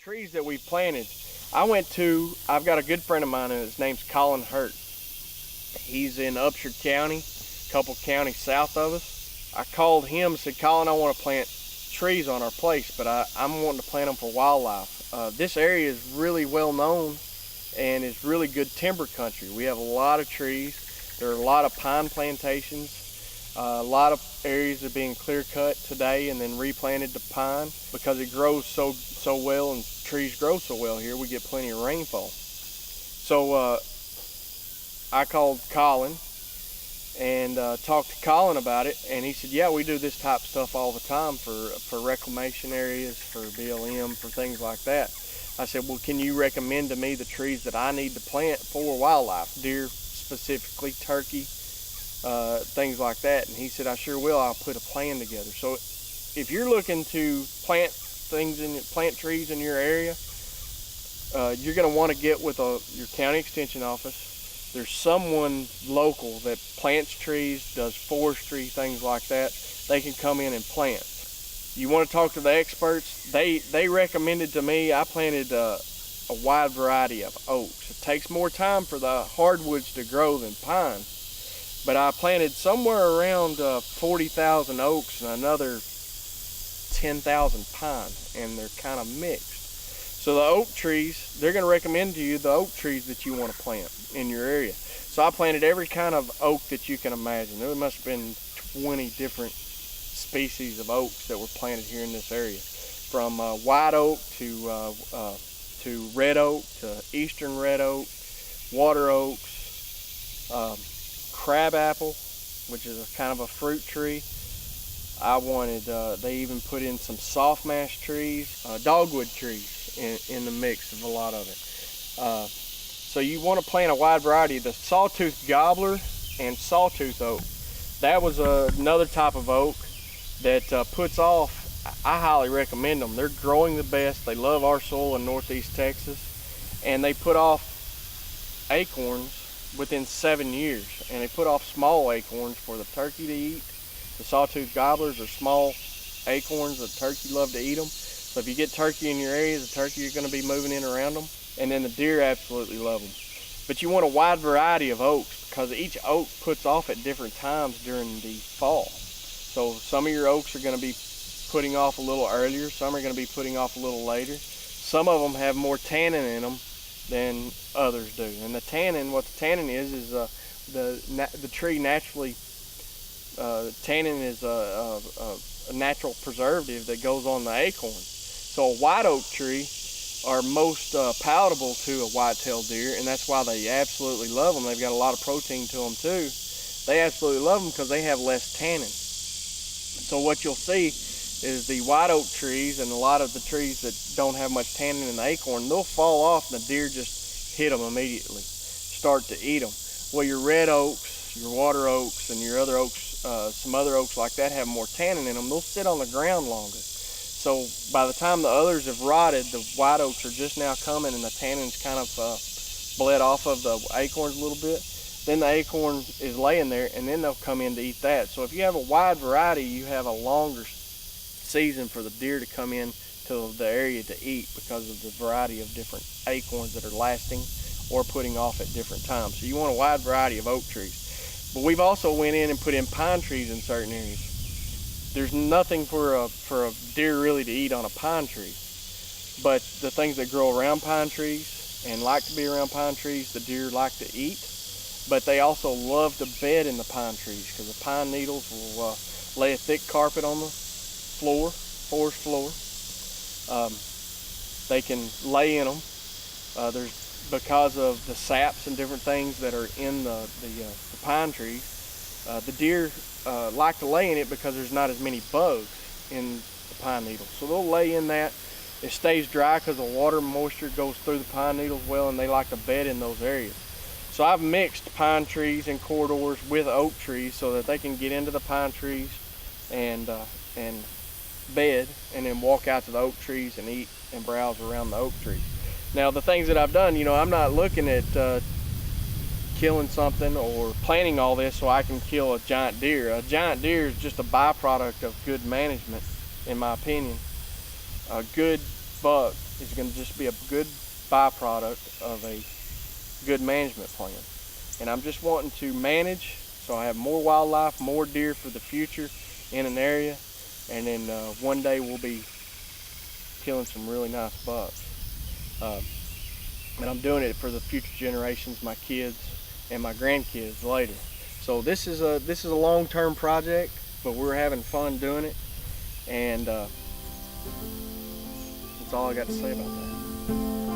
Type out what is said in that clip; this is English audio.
trees that we planted, I've got a good friend of mine, and his name's Colin Hurt. He's in Upshur County, a couple counties south of us. I called him and said, Colin, I want to plant trees on our place, but I'm wanting to plant them for wildlife. This area is really well known and it's really good timber country. We have a lot of trees. There are a lot of pine plantations. A lot of areas are being clear cut today and then replanted to pine because it grows so well, and trees grow so well here. We get plenty of rainfall. So I called Colin and talked to Colin about it, and he said, yeah, we do this type of stuff all the time for reclamation areas, for BLM, for things like that. I said, well, can you recommend to me the trees that I need to plant for wildlife, deer specifically, turkey, things like that? And he said, I sure will. I'll put a plan together. So if you're looking to plant trees in your area, you're going to want to get with your county extension office. There's someone local that plants trees, does forestry, things like that. They can come in and plant. You want to talk to the experts? They recommended to me, I planted a wide variety of oaks. It takes more time for the hardwoods to grow than pine, but I planted somewhere around 40,000 oaks and another 10,000 pine, and they're kind of mixed. So the oak trees, they're going to recommend to you the oak trees that you want to plant in your area. So I planted every kind of oak that you can imagine. There must have been 20 different species of oaks that were planted here in this area, from white oak to red oak to eastern red oak, water oaks, crab apple, which is a kind of a fruit tree. I wanted, they even put in some soft mash trees, dogwood trees in the mix of a lot of it. So you want to plant a wide variety. The sawtooth gobbler and sawtooth oak, that was another type of oak that puts off. I highly recommend them. They're growing the best. They love our soil in northeast Texas, and they put off acorns within 7 years, and they put off small acorns for the turkey to eat. The sawtooth gobblers are small acorns that turkey love to eat them. So if you get turkey in your area, the turkey are going to be moving in around them, and then the deer absolutely love them. But you want a wide variety of oaks because each oak puts off at different times during the fall. So some of your oaks are going to be putting off a little earlier, some are going to be putting off a little later. Some of them have more tannin in them than others do. And the tannin, what the tannin is the tree naturally, tannin is a natural preservative that goes on the acorn. So a white oak tree are most palatable to a white-tailed deer, and that's why they absolutely love them. They've got a lot of protein to them too. They absolutely love them because they have less tannin. So what you'll see is the white oak trees and a lot of the trees that don't have much tannin in the acorn, they'll fall off and the deer just hit them immediately, start to eat them. Well, your red oaks, your water oaks, and your other oaks, some other oaks like that have more tannin in them. They'll sit on the ground longer. So by the time the others have rotted, the white oaks are just now coming and the tannin's kind of bled off of the acorns a little bit. Then the acorn is laying there, and then they'll come in to eat that. So if you have a wide variety, you have a longer season for the deer to come in to the area to eat because of the variety of different acorns that are lasting or putting off at different times. So you want a wide variety of oak trees. But we've also went in and put in pine trees in certain areas. There's nothing for a deer really to eat on a pine tree, but the things that grow around pine trees and like to be around pine trees, the deer like to eat. But they also love to bed in the pine trees because the pine needles will lay a thick carpet on the floor, forest floor. They can lay in them. Because of the saps and different things that are in the pine trees, the deer like to lay in it because there's not as many bugs in the pine needles. So they'll lay in that. It stays dry because the water moisture goes through the pine needles well, and they like to bed in those areas. So I've mixed pine trees and corridors with oak trees so that they can get into the pine trees and bed, and then walk out to the oak trees and eat and browse around the oak trees. Now the things that I've done, I'm not looking at killing something or planting all this so I can kill a giant deer. A giant deer is just a byproduct of good management, in my opinion. A good buck is going to just be a good byproduct of a good management plan. And I'm just wanting to manage so I have more wildlife, more deer for the future in an area, and then one day we'll be killing some really nice bucks. And I'm doing it for the future generations, my kids and my grandkids later. So this is a long-term project, but we're having fun doing it, and that's all I got to say about that.